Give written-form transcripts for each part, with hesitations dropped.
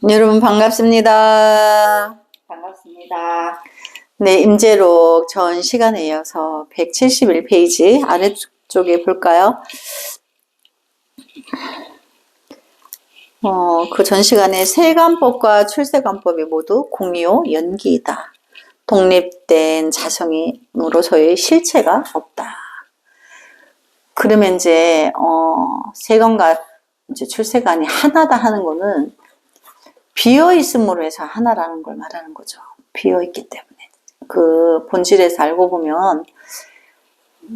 여러분 반갑습니다. 반갑습니다. 네, 임재록 전 시간에 이어서 171페이지 아래쪽에 볼까요? 그 전 시간에 세관법과 출세관법이 모두 공요, 연기이다. 독립된 자성으로서의 실체가 없다. 그러면 이제 세관과 이제 출세관이 하나다 하는 거는 비어 있음으로 해서 하나라는 걸 말하는 거죠. 비어 있기 때문에. 그 본질에서 알고 보면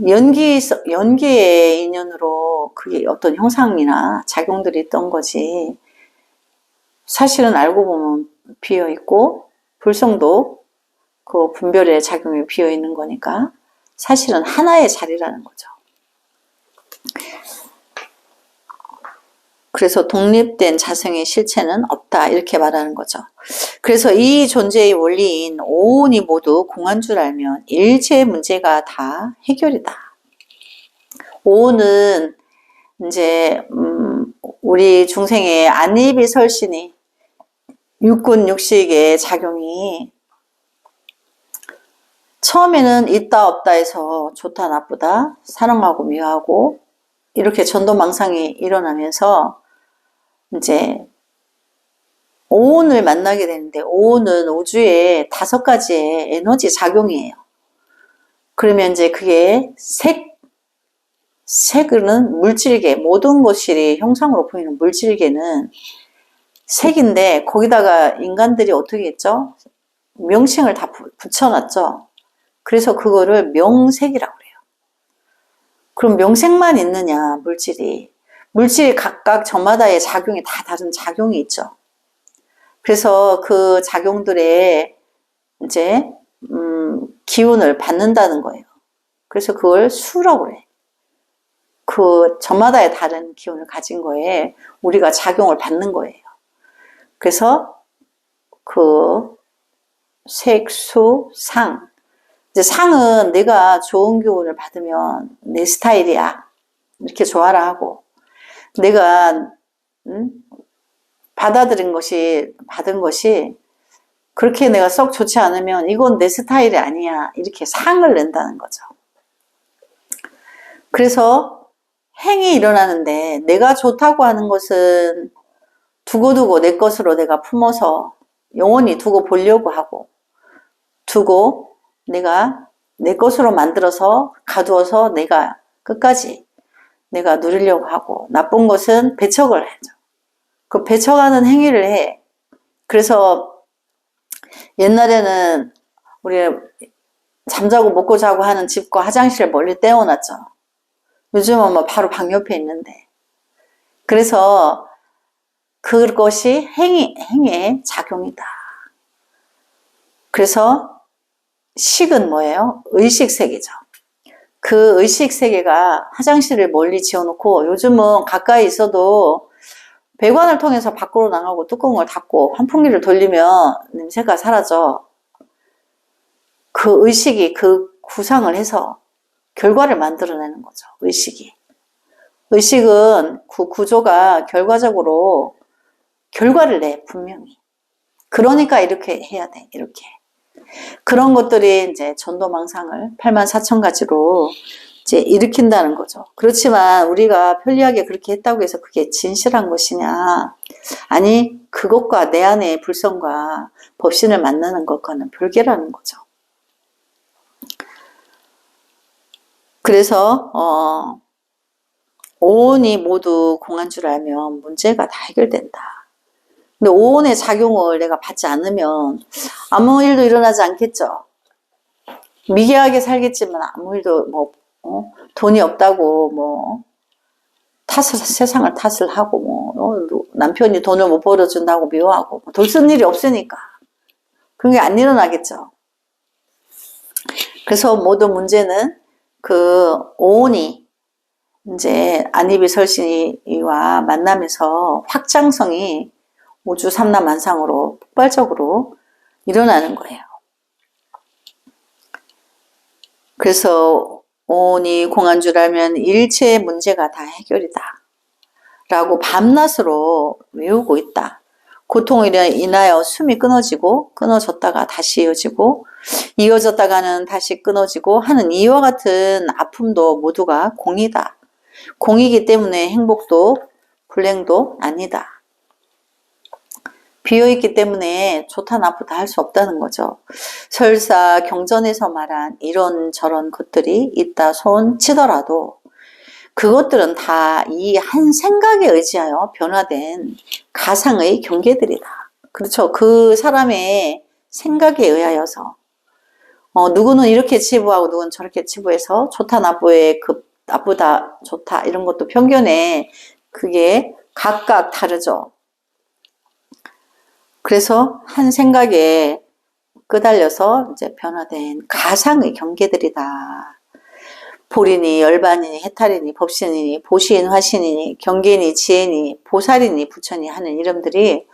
연기의 인연으로 그게 어떤 형상이나 작용들이 있던 거지. 사실은 알고 보면 비어 있고 불성도 그 분별의 작용이 비어 있는 거니까 사실은 하나의 자리라는 거죠. 그래서 독립된 자성의 실체는 없다 이렇게 말하는 거죠. 그래서 이 존재의 원리인 오온이 모두 공한 줄 알면 일체의 문제가 다 해결이다. 오온은 이제 우리 중생의 안입이 설신이 육군 육식의 작용이 처음에는 있다 없다 해서 좋다 나쁘다 사랑하고 미워하고 이렇게 전도망상이 일어나면서 이제 오온을 만나게 되는데 오온은 우주의 5가지의 에너지 작용이에요. 그러면 이제 그게 색은 물질계, 모든 것이 형상으로 보이는 물질계는 색인데 거기다가 인간들이 어떻게 했죠? 명칭을 다 붙여놨죠. 그래서 그거를 명색이라고 그래요. 그럼 명색만 있느냐 물질이 각각 저마다의 작용이 다 다른 작용이 있죠. 그래서 그 작용들의 이제 기운을 받는다는 거예요. 그래서 그걸 수라고 그래. 그 저마다의 다른 기운을 가진 거에 우리가 작용을 받는 거예요. 그래서 그 색, 수, 상. 이제 상은 내가 좋은 교훈을 받으면 내 스타일이야. 이렇게 좋아라 하고 내가 받은 것이 그렇게 내가 썩 좋지 않으면 이건 내 스타일이 아니야. 이렇게 상을 낸다는 거죠. 그래서 행이 일어나는데 내가 좋다고 하는 것은 두고두고 내 것으로 내가 품어서 영원히 두고 보려고 하고 두고 내가 내 것으로 만들어서 가두어서 내가 끝까지 내가 누리려고 하고 나쁜 것은 배척을 하죠. 그 배척하는 행위를 해. 그래서 옛날에는 우리 잠자고 먹고 자고 하는 집과 화장실을 멀리 떼어놨죠. 요즘은 뭐 바로 방 옆에 있는데. 그래서 그것이 행의 작용이다. 그래서 식은 뭐예요? 의식세계죠. 그 의식세계가 화장실을 멀리 지어놓고 요즘은 가까이 있어도 배관을 통해서 밖으로 나가고 뚜껑을 닫고 환풍기를 돌리면 냄새가 사라져. 그 의식이 그 구상을 해서 결과를 만들어내는 거죠. 의식은 그 구조가 결과적으로 결과를 내 분명히. 그러니까 이렇게 해야 돼. 이렇게. 그런 것들이 이제 전도망상을 84,000가지로 이제 일으킨다는 거죠. 그렇지만 우리가 편리하게 그렇게 했다고 해서 그게 진실한 것이냐? 아니, 그것과 내 안의 불성과 법신을 만나는 것과는 별개라는 거죠. 그래서 오온이 모두 공한 줄 알면 문제가 다 해결된다. 근데 오온의 작용을 내가 받지 않으면 아무 일도 일어나지 않겠죠. 미개하게 살겠지만 아무 일도 돈이 없다고 세상을 탓을 하고 남편이 돈을 못 벌어준다고 미워하고 돈 쓴 일이 없으니까 그런 게 안 일어나겠죠. 그래서 모든 문제는 그 오온이 이제 안입이 설신이와 만나면서 확장성이 우주 삼라만상으로 폭발적으로 일어나는 거예요. 그래서 오온이 공한 줄 알면 일체의 문제가 다 해결이다 라고 밤낮으로 외우고 있다. 고통으로 인하여 숨이 끊어졌다가 다시 이어졌다가는 다시 끊어지고 하는 이와 같은 아픔도 모두가 공이다. 공이기 때문에 행복도 불행도 아니다. 비어있기 때문에 좋다 나쁘다 할 수 없다는 거죠. 설사 경전에서 말한 이런저런 것들이 있다 손 치더라도 그것들은 다 이 한 생각에 의지하여 변화된 가상의 경계들이다. 그렇죠. 그 사람의 생각에 의하여서 누구는 이렇게 치부하고 누구는 저렇게 치부해서 좋다 나쁘에 나쁘다 좋다 이런 것도 편견에 그게 각각 다르죠. 그래서 한 생각에 끄달려서 이제 변화된 가상의 경계들이다. 보리니 열반이니 해탈이니 법신이니 보시인 화신이니 경계니 지혜니 보살이니 부처니 하는 이름들이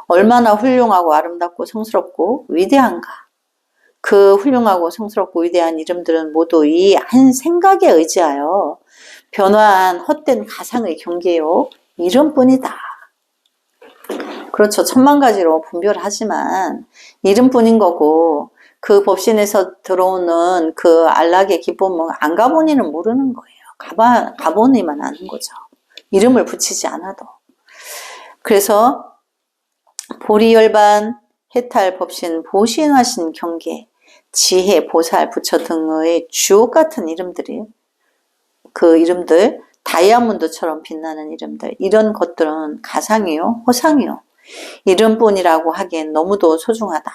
얼마나 훌륭하고 아름답고 성스럽고 위대한가. 그 훌륭하고 성스럽고 위대한 이름들은 모두 이 한 생각에 의지하여 변화한 헛된 가상의 경계요 이름뿐이다. 그렇죠. 천만 가지로 분별하지만 이름뿐인 거고 그 법신에서 들어오는 그 안락의 기쁨은 안 가보니는 모르는 거예요. 가보니만 아는 거죠. 이름을 붙이지 않아도. 그래서 보리열반, 해탈, 법신, 보신하신 경계, 지혜, 보살, 부처 등의 주옥 같은 이름들이 그 이름들 다이아몬드처럼 빛나는 이름들 이런 것들은 가상이요 허상이요 이름뿐이라고 하기엔 너무도 소중하다.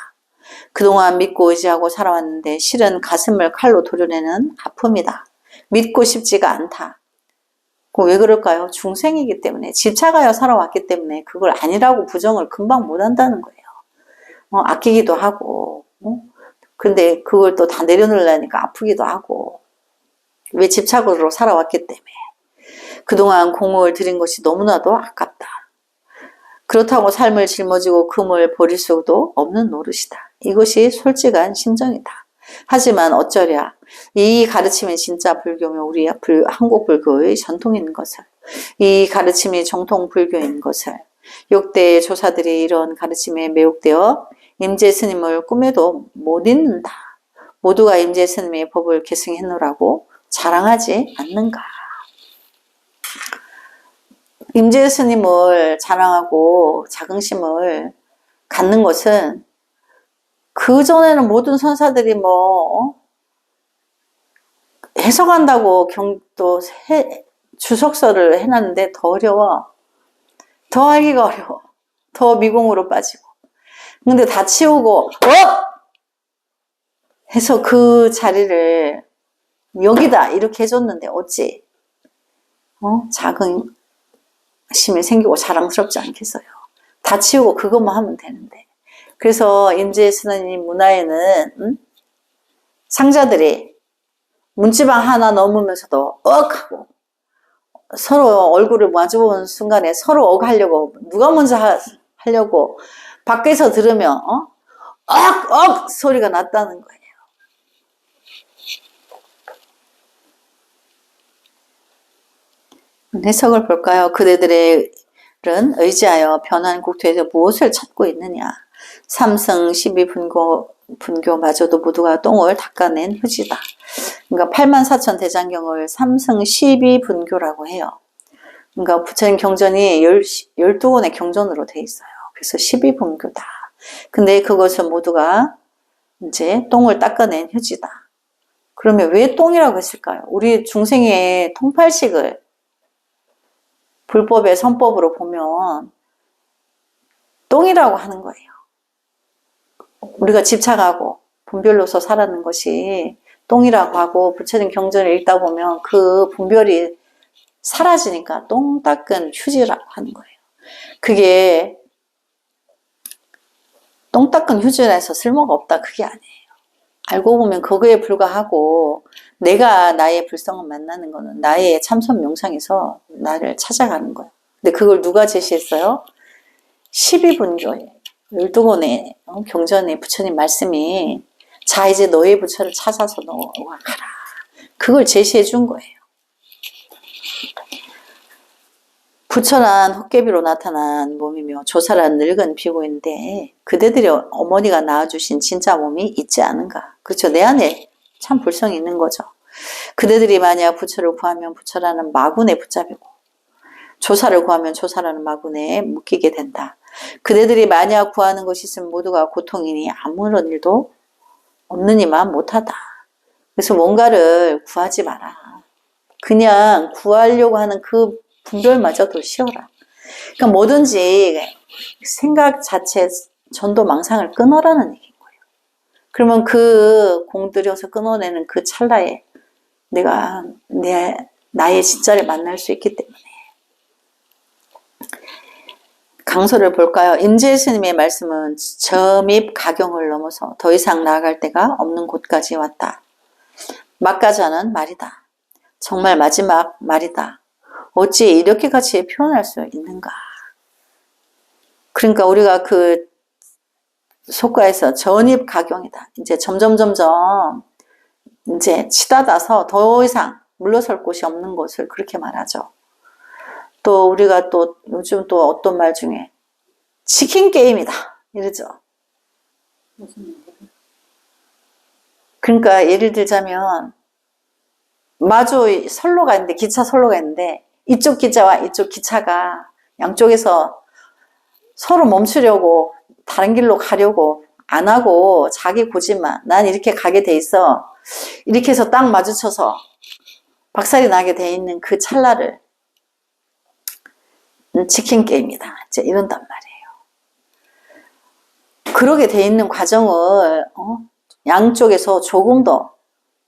그동안 믿고 의지하고 살아왔는데 실은 가슴을 칼로 도려내는 아픔이다. 믿고 싶지가 않다. 왜 그럴까요? 중생이기 때문에 집착하여 살아왔기 때문에 그걸 아니라고 부정을 금방 못한다는 거예요. 아끼기도 하고 근데 그걸 또 다 내려놓으려니까 아프기도 하고 왜 집착으로 살아왔기 때문에 그동안 공을 들인 것이 너무나도 아깝다. 그렇다고 삶을 짊어지고 금을 버릴 수도 없는 노릇이다. 이것이 솔직한 심정이다. 하지만 어쩌랴 이 가르침이 진짜 불교며 우리 한국 불교의 전통인 것을 이 가르침이 정통 불교인 것을 역대 조사들이 이런 가르침에 매혹되어 임재 스님을 꿈에도 못 잊는다. 모두가 임재 스님의 법을 계승했노라고 자랑하지 않는가. 임재 스님을 자랑하고 자긍심을 갖는 것은 그전에는 모든 선사들이 해석한다고 또 주석서를 해놨는데 더 어려워. 더 하기가 어려워. 더 미공으로 빠지고. 근데 다 치우고 해서 그 자리를 여기다 이렇게 해줬는데 어찌 자긍심이 생기고 자랑스럽지 않겠어요. 다 치우고 그것만 하면 되는데. 그래서 임재 스님 문화에는 상자들이 문지방 하나 넘으면서도 하고 서로 얼굴을 마주보는 순간에 서로 하려고 누가 먼저 하려고 밖에서 들으면 소리가 났다는 거예요. 해석을 볼까요? 그대들은 의지하여 변한 국토에서 무엇을 찾고 있느냐? 삼성 12분교마저도 모두가 똥을 닦아낸 휴지다. 그러니까 84,000 대장경을 삼성 12분교라고 해요. 그러니까 부처님 경전이 12권의 경전으로 돼 있어요. 그래서 12분교다. 근데 그것은 모두가 이제 똥을 닦아낸 휴지다. 그러면 왜 똥이라고 했을까요? 우리 중생의 통팔식을 불법의 선법으로 보면 똥이라고 하는 거예요. 우리가 집착하고 분별로서 살아는 것이 똥이라고 하고 부처님 경전을 읽다 보면 그 분별이 사라지니까 똥 닦은 휴지라고 하는 거예요. 그게 똥 닦은 휴지라 해서 쓸모가 없다 그게 아니에요. 알고 보면 그거에 불과하고 내가 나의 불성을 만나는 거는 나의 참선 명상에서 나를 찾아가는 거예요. 근데 그걸 누가 제시했어요? 12분교에 12권의 경전의 부처님 말씀이 자 이제 너의 부처를 찾아서 너와 가라. 그걸 제시해 준 거예요. 부처란 헛개비로 나타난 몸이며 조사란 늙은 피고인데 그대들이 어머니가 낳아주신 진짜 몸이 있지 않은가. 그렇죠. 내 안에 참 불성이 있는 거죠. 그대들이 만약 부처를 구하면 부처라는 마군에 붙잡히고 조사를 구하면 조사라는 마군에 묶이게 된다. 그대들이 만약 구하는 것이 있으면 모두가 고통이니 아무런 일도 없느니만 못하다. 그래서 뭔가를 구하지 마라. 그냥 구하려고 하는 그 분별마저도 쉬어라. 그러니까 뭐든지 생각 자체 전도 망상을 끊어라는 얘기인 거예요. 그러면 그 공들여서 끊어내는 그 찰나에 내가 나의 진짜를 만날 수 있기 때문에. 강서를 볼까요? 임재 스님의 말씀은 점입 가경을 넘어서 더 이상 나아갈 데가 없는 곳까지 왔다. 막가자는 말이다. 정말 마지막 말이다. 어찌 이렇게까지 표현할 수 있는가? 그러니까 우리가 그 속가에서 전입 가경이다. 이제 점점 이제 치닫아서 더 이상 물러설 곳이 없는 것을 그렇게 말하죠. 또 우리가 또 요즘 또 어떤 말 중에 치킨 게임이다 이러죠. 그러니까 예를 들자면 마주 선로가 있는데 기차 선로가 있는데 이쪽 기차와 이쪽 기차가 양쪽에서 서로 멈추려고 다른 길로 가려고 안 하고 자기 고집만 난 이렇게 가게 돼 있어. 이렇게 해서 딱 마주쳐서 박살이 나게 돼 있는 그 찰나를 치킨 게임이다. 이제 이런단 말이에요. 그러게 돼 있는 과정을 양쪽에서 조금 더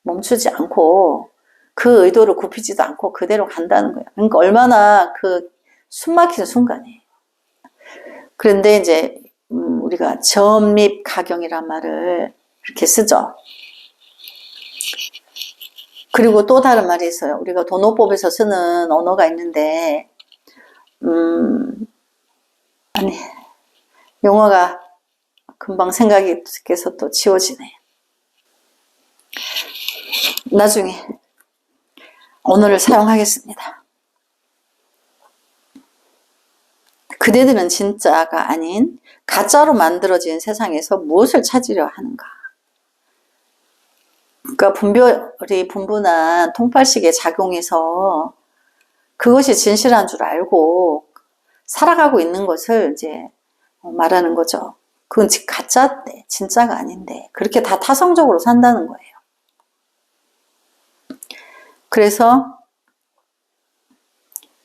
멈추지 않고 그 의도를 굽히지도 않고 그대로 간다는 거예요. 그러니까 얼마나 그 숨막힌 순간이에요. 그런데 이제 우리가 점입 가경이란 말을 이렇게 쓰죠. 그리고 또 다른 말이 있어요. 우리가 도노법에서 쓰는 언어가 있는데 아니 용어가 금방 생각이 계속 또 지워지네. 나중에 언어를 사용하겠습니다. 그대들은 진짜가 아닌 가짜로 만들어진 세상에서 무엇을 찾으려 하는가? 그러니까 분별이 분분한 통팔식에 작용해서 그것이 진실한 줄 알고 살아가고 있는 것을 이제 말하는 거죠. 그건 가짜인데, 진짜가 아닌데, 그렇게 다 타성적으로 산다는 거예요. 그래서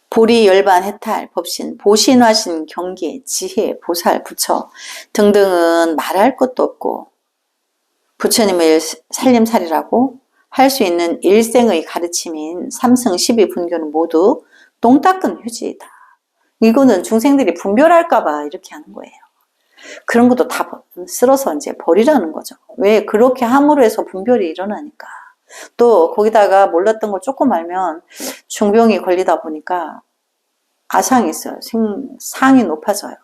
보리, 열반, 해탈, 법신, 보신화신, 경계, 지혜, 보살, 부처 등등은 말할 것도 없고 부처님의 살림살이라고 할 수 있는 일생의 가르침인 삼승 12분교는 모두 똥 닦은 휴지이다. 이거는 중생들이 분별할까봐 이렇게 하는 거예요. 그런 것도 다 쓸어서 이제 버리라는 거죠. 왜? 그렇게 함으로 해서 분별이 일어나니까. 또 거기다가 몰랐던 걸 조금 알면 중병이 걸리다 보니까 아상이 있어요. 상이 높아져요.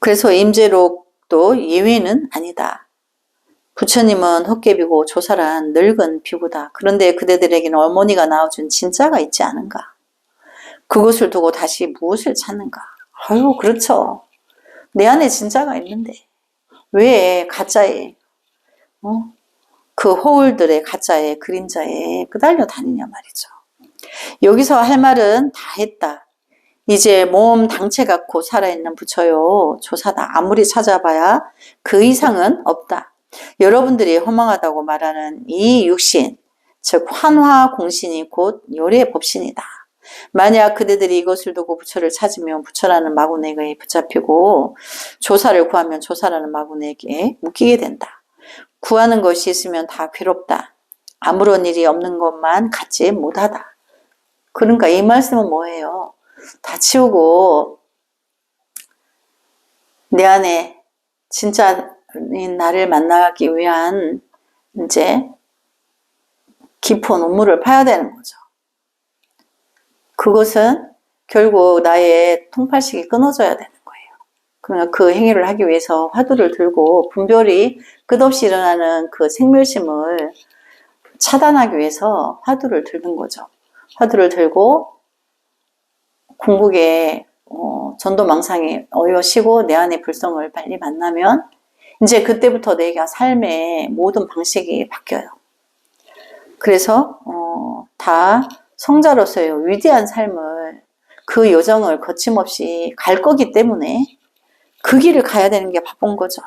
그래서 임재록도 예외는 아니다. 부처님은 헛개비고 조사란 늙은 피구다. 그런데 그대들에게는 어머니가 낳아준 진짜가 있지 않은가? 그것을 두고 다시 무엇을 찾는가? 아유, 그렇죠. 내 안에 진짜가 있는데 왜 가짜에 그 허울들의 가짜에 그림자에 끄달려 다니냐 말이죠. 여기서 할 말은 다 했다. 이제 몸 당체 갖고 살아있는 부처요 조사다. 아무리 찾아봐야 그 이상은 없다. 여러분들이 허망하다고 말하는 이 육신, 즉 환화공신이 곧 요래 법신이다. 만약 그대들이 이것을 두고 부처를 찾으면 부처라는 마구네에 붙잡히고 조사를 구하면 조사라는 마구네에게 묶이게 된다. 구하는 것이 있으면 다 괴롭다. 아무런 일이 없는 것만 갖지 못하다. 그러니까 이 말씀은 뭐예요? 다 치우고 내 안에 진짜 나를 만나기 위한 이제 깊은 우물을 파야 되는 거죠. 그것은 결국 나의 통팔식이 끊어져야 되는 거예요. 그러니까 그 행위를 하기 위해서 화두를 들고 분별이 끝없이 일어나는 그 생멸심을 차단하기 위해서 화두를 들는 거죠. 화두를 들고 궁극에 전도망상이 어여시고 내 안의 불성을 빨리 만나면 이제 그때부터 내가 삶의 모든 방식이 바뀌어요. 그래서 다 성자로서의 위대한 삶을 그 여정을 거침없이 갈 거기 때문에 그 길을 가야 되는 게 바쁜 거죠.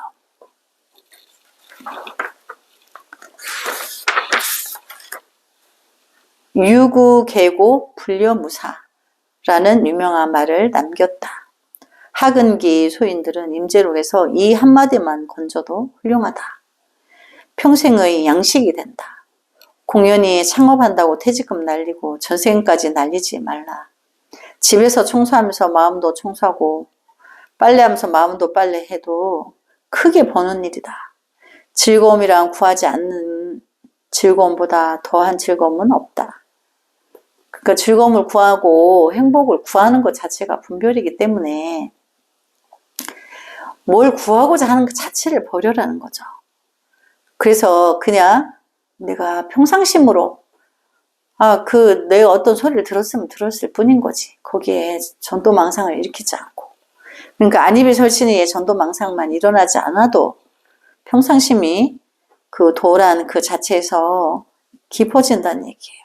유구계고 불려무사라는 유명한 말을 남겼다. 하근기 소인들은 임재록에서 이 한마디만 건져도 훌륭하다. 평생의 양식이 된다. 공연히 창업한다고 퇴직금 날리고 전세금까지 날리지 말라. 집에서 청소하면서 마음도 청소하고 빨래하면서 마음도 빨래해도 크게 버는 일이다. 즐거움이란 구하지 않는 즐거움보다 더한 즐거움은 없다. 그러니까 즐거움을 구하고 행복을 구하는 것 자체가 분별이기 때문에 뭘 구하고자 하는 것 자체를 버려라는 거죠. 그래서 그냥 내가 평상심으로 내가 어떤 소리를 들었으면 들었을 뿐인 거지. 거기에 전도망상을 일으키지 않고. 그러니까 안입이 설신의 전도망상만 일어나지 않아도 평상심이 그 도란 그 자체에서 깊어진다는 얘기예요.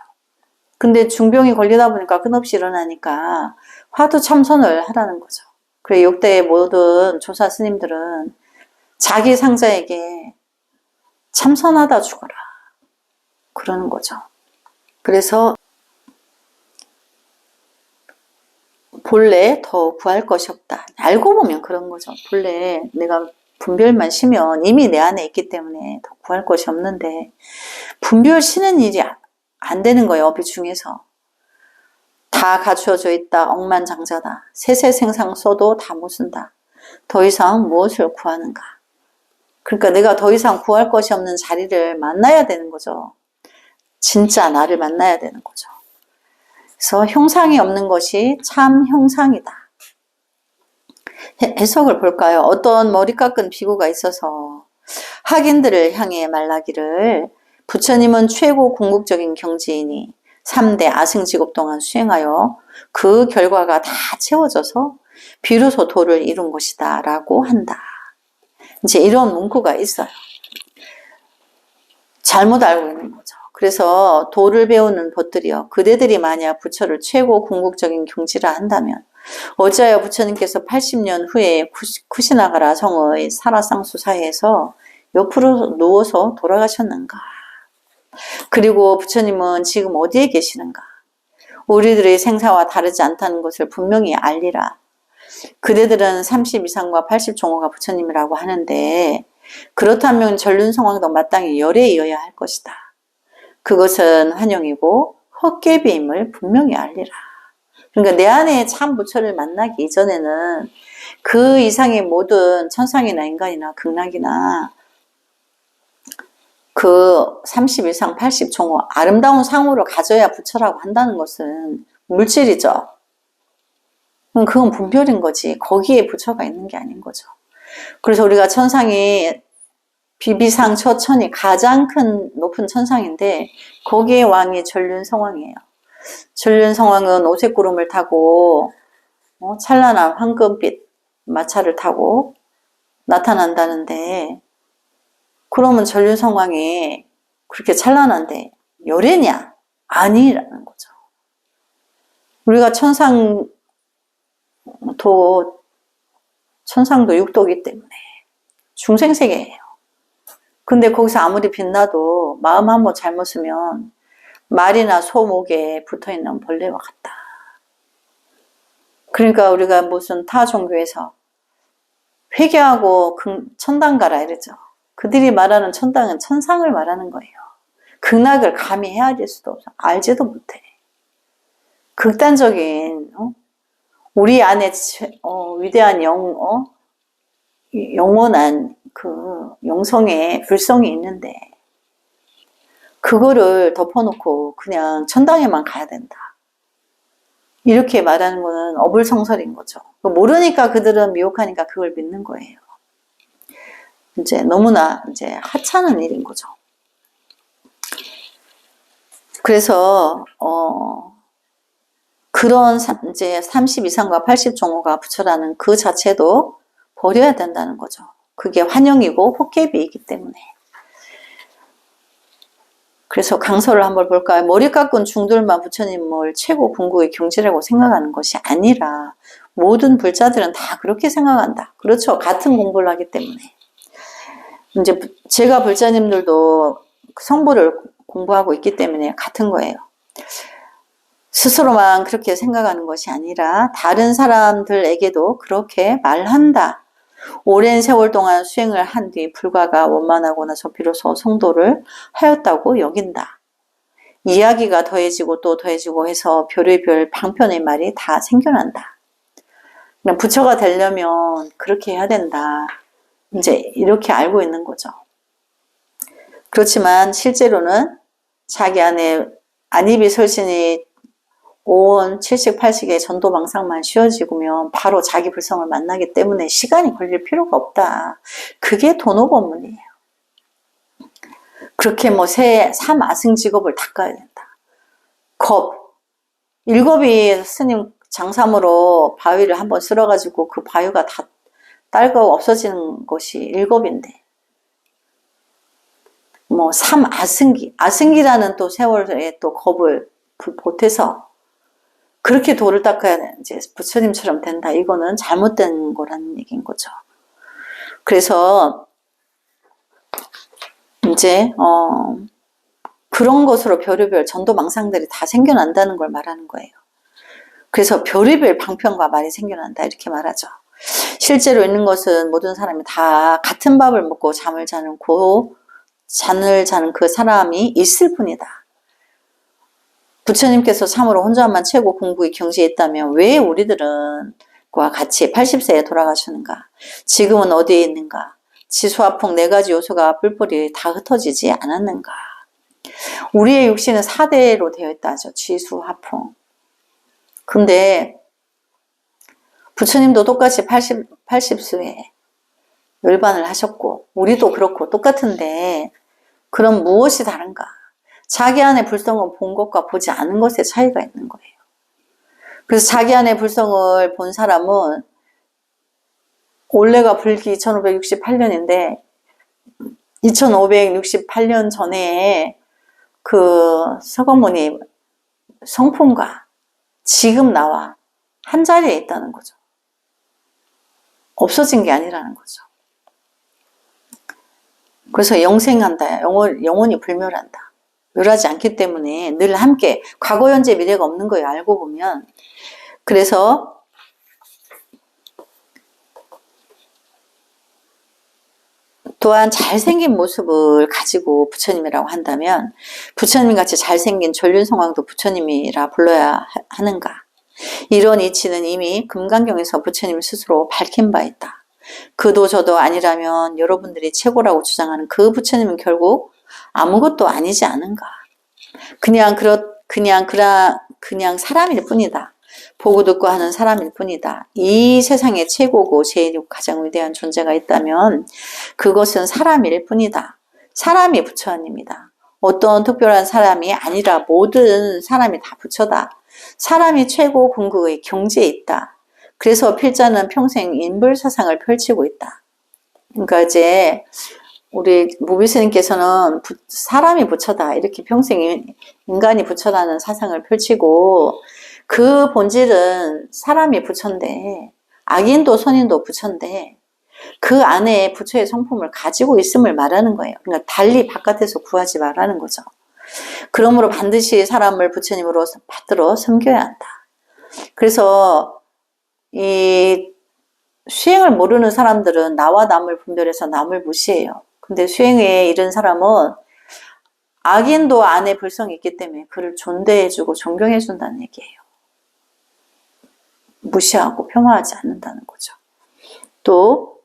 근데 중병이 걸리다 보니까 끝없이 일어나니까 화두 참선을 하라는 거죠. 그래 역대의 모든 조사 스님들은 자기 상자에게 참선하다 죽어라 그러는 거죠. 그래서 본래 더 구할 것이 없다. 알고 보면 그런 거죠. 본래 내가 분별만 쉬면 이미 내 안에 있기 때문에 더 구할 것이 없는데 분별 쉬는 일이 안 되는 거예요. 어비 중에서. 다 갖추어져 있다. 억만장자다. 세세생상 써도 다 못 쓴다. 더 이상 무엇을 구하는가. 그러니까 내가 더 이상 구할 것이 없는 자리를 만나야 되는 거죠. 진짜 나를 만나야 되는 거죠. 그래서 형상이 없는 것이 참 형상이다. 해석을 볼까요? 어떤 머리 깎은 비구가 있어서 학인들을 향해 말하기를 부처님은 최고 궁극적인 경지이니 3대 아승직업 동안 수행하여 그 결과가 다 채워져서 비로소 도를 이룬 것이다 라고 한다. 이제 이런 문구가 있어요. 잘못 알고 있는 거죠. 그래서 도를 배우는 벗들이여 그대들이 만약 부처를 최고 궁극적인 경지라 한다면 어찌하여 부처님께서 80년 후에 쿠시나가라 성의 사라상수 사이에서 옆으로 누워서 돌아가셨는가? 그리고 부처님은 지금 어디에 계시는가? 우리들의 생사와 다르지 않다는 것을 분명히 알리라. 그대들은 30 이상과 80 종호가 부처님이라고 하는데 그렇다면 전륜성왕도 마땅히 열에 이어야 할 것이다. 그것은 환영이고 헛개비임을 분명히 알리라. 그러니까 내 안에 참 부처를 만나기 이전에는 그 이상의 모든 천상이나 인간이나 극락이나 그 30 이상 80 종호 아름다운 상호를 가져야 부처라고 한다는 것은 물질이죠. 그건 분별인 거지. 거기에 부처가 있는 게 아닌 거죠. 그래서 우리가 천상이 비비상 처천이 가장 큰 높은 천상인데 거기에 왕이 전륜성왕이에요. 전륜성왕은 오색구름을 타고 찬란한 황금빛 마차를 타고 나타난다는데 그러면 전륜성왕이 그렇게 찬란한데 열애냐? 아니라는 거죠. 우리가 천상도 육도이기 때문에 중생세계예요. 근데 거기서 아무리 빛나도 마음 한번 잘못 쓰면 말이나 소 목에 붙어있는 벌레와 같다. 그러니까 우리가 무슨 타 종교에서 회개하고 천당 가라 이러죠. 그들이 말하는 천당은 천상을 말하는 거예요. 극락을 감히 헤아릴 수도 없어. 알지도 못해. 극단적인 우리 안에 위대한 영원한 그 영성의 불성이 있는데 그거를 덮어놓고 그냥 천당에만 가야 된다. 이렇게 말하는 거는 어불성설인 거죠. 모르니까 그들은 미혹하니까 그걸 믿는 거예요. 이제 너무나 이제 하찮은 일인 거죠. 그래서 그런 이제 30 이상과 80 종호가 부처라는 그 자체도 버려야 된다는 거죠. 그게 환영이고 호깨비이기 때문에. 그래서 강서를 한번 볼까요? 머리 깎은 중들만 부처님을 최고 궁극의 경지라고 생각하는 것이 아니라 모든 불자들은 다 그렇게 생각한다. 그렇죠. 같은 공부를 하기 때문에. 이제 제가 불자님들도 성부를 공부하고 있기 때문에 같은 거예요. 스스로만 그렇게 생각하는 것이 아니라 다른 사람들에게도 그렇게 말한다. 오랜 세월 동안 수행을 한 뒤 불가가 원만하고 나서 비로소 성도를 하였다고 여긴다. 이야기가 더해지고 또 더해지고 해서 별의별 방편의 말이 다 생겨난다. 그냥 부처가 되려면 그렇게 해야 된다. 이제 이렇게 알고 있는 거죠. 그렇지만 실제로는 자기 안에 안입이 설신이 5원 70, 80의 전도망상만 쉬어지면 바로 자기 불성을 만나기 때문에 시간이 걸릴 필요가 없다. 그게 도노법문이에요. 그렇게 뭐 삼 아승직업을 닦아야 된다. 겁. 일곱이 스님 장삼으로 바위를 한번 쓸어가지고 그 바위가 다 딸거 없어지는 것이 일곱인데 뭐 삼 아승기. 아승기라는 또 세월에 또 겁을 보태서 그렇게 돌을 닦아야 이제 부처님처럼 된다. 이거는 잘못된 거라는 얘기인 거죠. 그래서 이제 그런 것으로 별의별 전도망상들이 다 생겨난다는 걸 말하는 거예요. 그래서 별의별 방편과 말이 생겨난다 이렇게 말하죠. 실제로 있는 것은 모든 사람이 다 같은 밥을 먹고 잠을 자는 그 사람이 있을 뿐이다. 부처님께서 참으로 혼자만 최고 공부의 경지에 있다면 왜 우리들은 과 같이 80세에 돌아가시는가? 지금은 어디에 있는가? 지수화풍 4가지 요소가 뿔뿔이 다 흩어지지 않았는가? 우리의 육신은 4대로 되어 있다죠. 지수화풍. 근데 부처님도 똑같이 80수에 열반을 하셨고 우리도 그렇고 똑같은데 그럼 무엇이 다른가? 자기 안에 불성을 본 것과 보지 않은 것의 차이가 있는 거예요. 그래서 자기 안에 불성을 본 사람은 올해가 불기 2568년인데 2568년 전에 그 서거문이 성품과 지금 나와 한 자리에 있다는 거죠. 없어진 게 아니라는 거죠. 그래서 영생한다. 영원히 불멸한다. 멸하지 않기 때문에 늘 함께 과거, 현재, 미래가 없는 거예요. 알고 보면. 그래서 또한 잘생긴 모습을 가지고 부처님이라고 한다면 부처님 같이 잘생긴 전륜성왕도 부처님이라 불러야 하는가? 이런 이치는 이미 금강경에서 부처님 스스로 밝힌 바 있다. 그도 저도 아니라면 여러분들이 최고라고 주장하는 그 부처님은 결국 아무것도 아니지 않은가. 그냥 사람일 뿐이다. 보고 듣고 하는 사람일 뿐이다. 이 세상의 최고고 제일 가장 위대한 존재가 있다면 그것은 사람일 뿐이다. 사람이 부처님이다. 어떤 특별한 사람이 아니라 모든 사람이 다 부처다. 사람이 최고 궁극의 경지에 있다. 그래서 필자는 평생 인불사상을 펼치고 있다. 그러니까 이제 우리 무비스님께서는 사람이 부처다 이렇게 평생 인간이 부처라는 사상을 펼치고 그 본질은 사람이 부처인데 악인도 선인도 부처인데 그 안에 부처의 성품을 가지고 있음을 말하는 거예요. 그러니까 달리 바깥에서 구하지 말라는 거죠. 그러므로 반드시 사람을 부처님으로 받들어 섬겨야 한다. 그래서 이 수행을 모르는 사람들은 나와 남을 분별해서 남을 무시해요. 근데 수행에 이른 사람은 악인도 안에 불성이 있기 때문에 그를 존대해주고 존경해준다는 얘기예요. 무시하고 폄하하지 않는다는 거죠. 또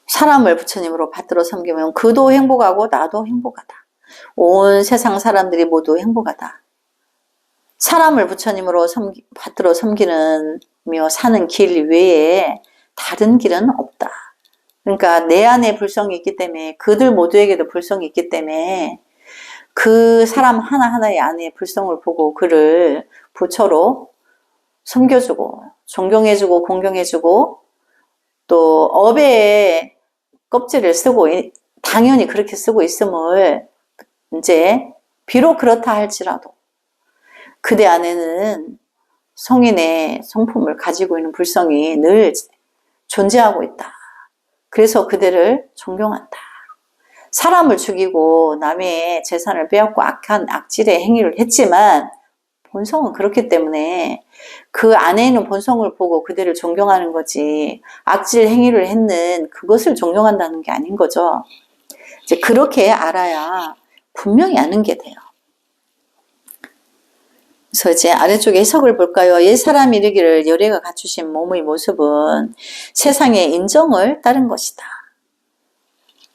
사람을 부처님으로 받들어 섬기면 그도 행복하고 나도 행복하다. 온 세상 사람들이 모두 행복하다. 사람을 부처님으로 받들어 섬기며 사는 길 외에 다른 길은 없다. 그러니까 내 안에 불성이 있기 때문에 그들 모두에게도 불성이 있기 때문에 그 사람 하나하나의 안에 불성을 보고 그를 부처로 섬겨주고 존경해주고 공경해주고 또 업의 껍질을 쓰고 당연히 그렇게 쓰고 있음을 이제 비록 그렇다 할지라도 그대 안에는 성인의 성품을 가지고 있는 불성이 늘 존재하고 있다. 그래서 그대를 존경한다. 사람을 죽이고 남의 재산을 빼앗고 악한 악질의 행위를 했지만 본성은 그렇기 때문에 그 안에 있는 본성을 보고 그대를 존경하는 거지 악질 행위를 했는 그것을 존경한다는 게 아닌 거죠. 이제 그렇게 알아야 분명히 아는 게 돼요. 그래서 이제 아래쪽에 해석을 볼까요? 옛사람이 이르기를 열애가 갖추신 몸의 모습은 세상의 인정을 따른 것이다.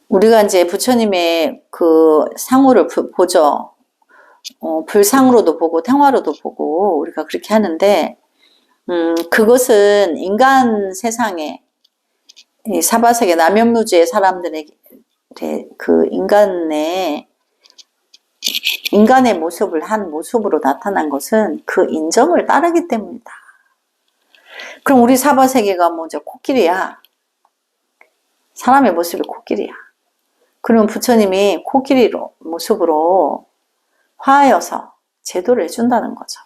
우리가 이제 부처님의 그 상호를 보죠. 불상으로도 보고 탱화로도 보고 우리가 그렇게 하는데 그것은 인간 세상에 이 사바세계 남연무주의 사람들의 그 인간의 모습을 한 모습으로 나타난 것은 그 인정을 따르기 때문이다. 그럼 우리 사바세계가 뭐 이제 코끼리야. 사람의 모습이 코끼리야. 그러면 부처님이 코끼리로 모습으로 화하여서 제도를 해준다는 거죠.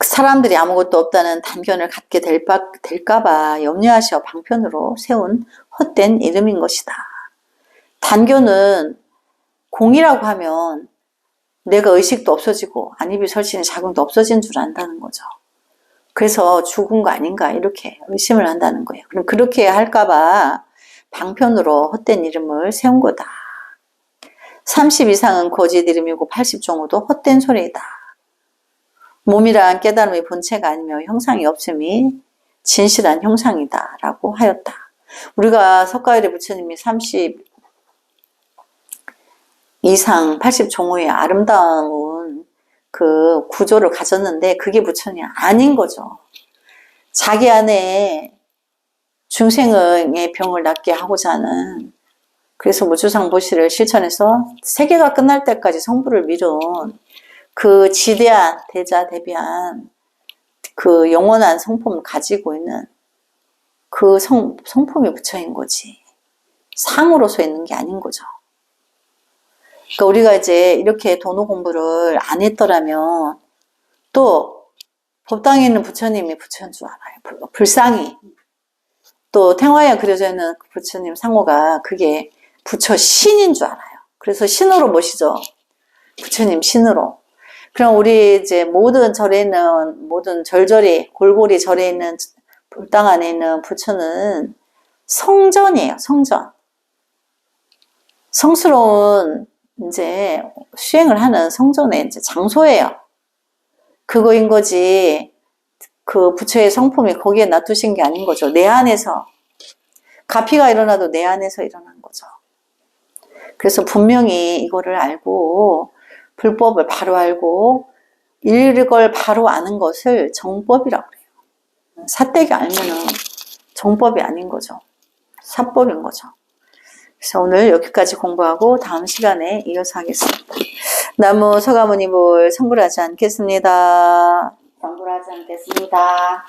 사람들이 아무것도 없다는 단견을 갖게 될까봐 염려하셔 방편으로 세운 헛된 이름인 것이다. 단견은 공이라고 하면 내가 의식도 없어지고 안입이 설치는 자궁도 없어진 줄 안다는 거죠. 그래서 죽은 거 아닌가 이렇게 의심을 한다는 거예요. 그럼 그렇게 할까봐 방편으로 헛된 이름을 세운 거다. 30 이상은 거짓 이름이고 80 종호도 헛된 소리이다. 몸이란 깨달음의 본체가 아니며 형상이 없음이 진실한 형상이다 라고 하였다. 우리가 석가일의 부처님이 30 이상 80 종호의 아름다운 그 구조를 가졌는데 그게 부처님 아닌 거죠. 자기 안에 중생의 병을 낫게 하고자 하는 그래서 무주상보시를 실천해서 세계가 끝날 때까지 성부를 미룬 그 지대한 대자대비한 그 영원한 성품을 가지고 있는 그 성품이 부처인 거지. 상으로서 있는 게 아닌 거죠. 그러니까 우리가 이제 이렇게 도노 공부를 안 했더라면 또 법당에 있는 부처님이 부처인 줄 알아요. 불상이. 또 탱화에 그려져 있는 그 부처님 상호가 그게 부처 신인 줄 알아요. 그래서 신으로 모시죠. 부처님 신으로. 그럼 우리 이제 모든 절에 있는 모든 절절히 골고리 절에 있는 불당 안에 있는 부처는 성전이에요. 성전. 성스러운 이제 수행을 하는 성전의 이제 장소예요. 그거인 거지. 그 부처의 성품이 거기에 놔두신 게 아닌 거죠. 내 안에서 가피가 일어나도 내 안에서 일어난 거죠. 그래서 분명히 이거를 알고 불법을 바로 알고 이걸 바로 아는 것을 정법이라고 그래요. 사대기 알면은 정법이 아닌 거죠. 사법인 거죠. 그래서 오늘 여기까지 공부하고 다음 시간에 이어서 하겠습니다. 나무 서가모니볼 성불하지 않겠습니다. 성불하지 않겠습니다.